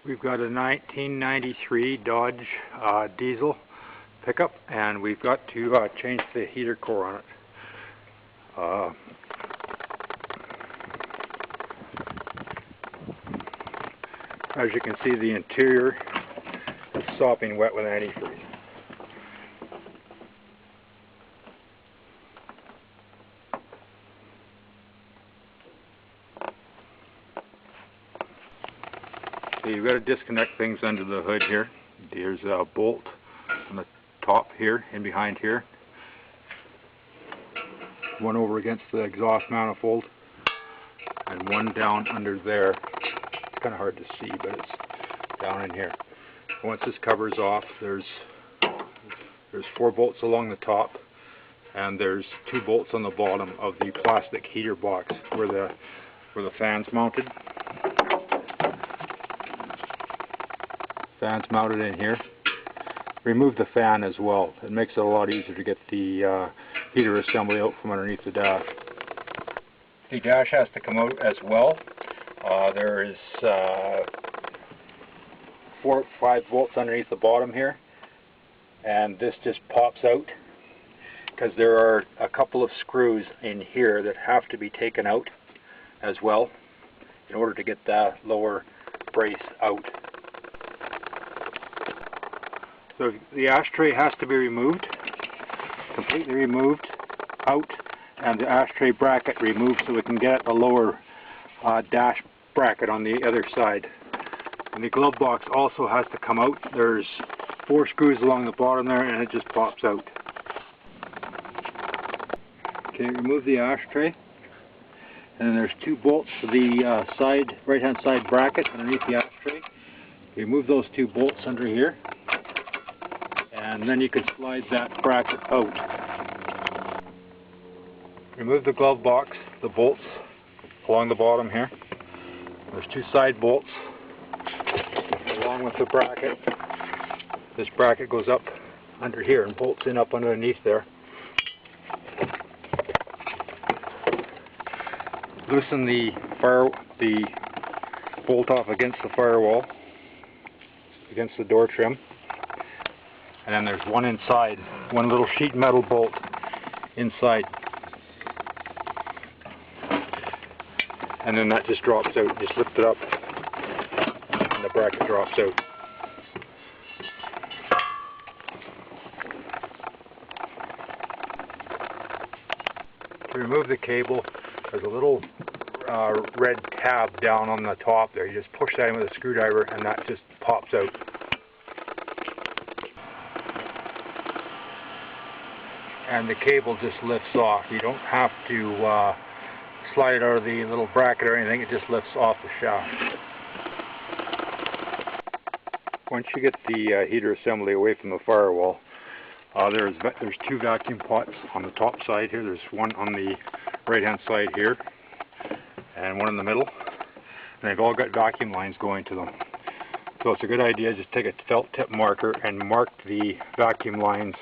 We've got a 1993 Dodge diesel pickup, and we've got to change the heater core on it. As you can see, the interior is sopping wet with antifreeze. So you've got to disconnect things under the hood here. There's a bolt on the top here, in behind here. One over against the exhaust manifold, and one down under there. It's kind of hard to see, but it's down in here. Once this covers off, there's 4 bolts along the top, and there's 2 bolts on the bottom of the plastic heater box where the fan's mounted. Fan's mounted in here. Remove the fan as well. It makes it a lot easier to get the heater assembly out from underneath the dash. The dash has to come out as well. There is 4 or 5 bolts underneath the bottom here, and this just pops out because there are a couple of screws in here that have to be taken out as well in order to get the lower brace out. So the ashtray has to be removed, completely removed, out, and the ashtray bracket removed so we can get the lower dash bracket on the other side. And the glove box also has to come out. There's 4 screws along the bottom there, and it just pops out. Okay, remove the ashtray, and then there's 2 bolts for the right-hand side bracket underneath the ashtray. Remove those 2 bolts under here, and then you can slide that bracket out. Remove the glove box, the bolts along the bottom here. There's 2 side bolts along with the bracket. This bracket goes up under here and bolts in up underneath there. Loosen the bolt off against the firewall, against the door trim. And then there's one inside, one little sheet metal bolt inside. And then that just drops out. Just lift it up and the bracket drops out. To remove the cable, there's a little red tab down on the top there. You just push that in with a screwdriver and that just pops out. And the cable just lifts off. You don't have to slide it out of the little bracket or anything. It just lifts off the shaft. Once you get the heater assembly away from the firewall, there's 2 vacuum pots on the top side here. There's one on the right hand side here and one in the middle, and they've all got vacuum lines going to them. So it's a good idea just take a felt tip marker and mark the vacuum lines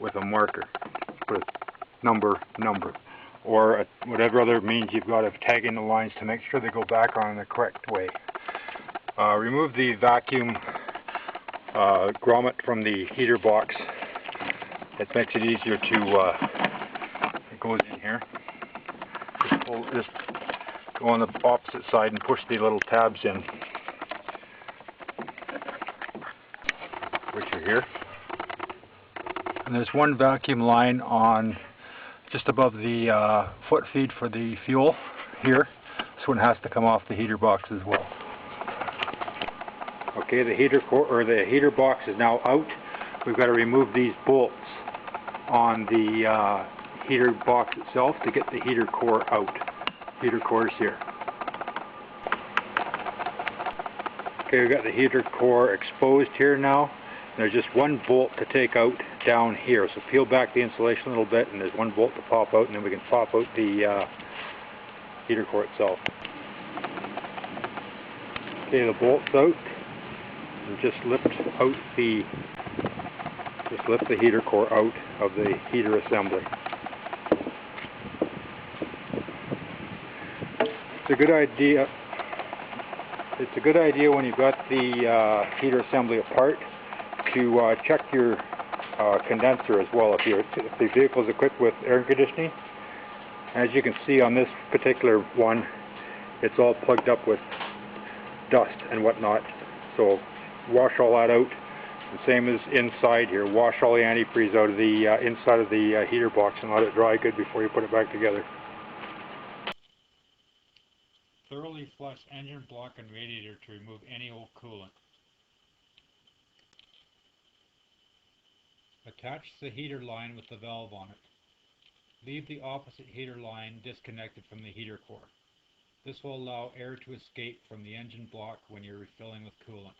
with a marker, put a number, or whatever other means you've got of tagging the lines to make sure they go back on in the correct way. Remove the vacuum grommet from the heater box. It makes it easier to, it goes in here. Just go on the opposite side and push the little tabs in, which are here. And there's one vacuum line on just above the foot feed for the fuel here. This one has to come off the heater box as well. Okay, the heater core or the heater box is now out. We've got to remove these bolts on the heater box itself to get the heater core out. Heater core is here. Okay, we've got the heater core exposed here now. There's just 1 bolt to take out down here. So peel back the insulation a little bit, and there's 1 bolt to pop out, and then we can pop out the heater core itself. Okay, the bolt's out. And just lift the heater core out of the heater assembly. It's a good idea It's a good idea when you've got the heater assembly apart to check your condenser as well if the vehicle is equipped with air conditioning. As you can see on this particular one, it's all plugged up with dust and whatnot. So wash all that out. The same as inside here. Wash all the antifreeze out of the inside of the heater box and let it dry good before you put it back together. Thoroughly flush engine block and radiator to remove any old coolant. Attach the heater line with the valve on it. Leave the opposite heater line disconnected from the heater core. This will allow air to escape from the engine block when you're refilling with coolant.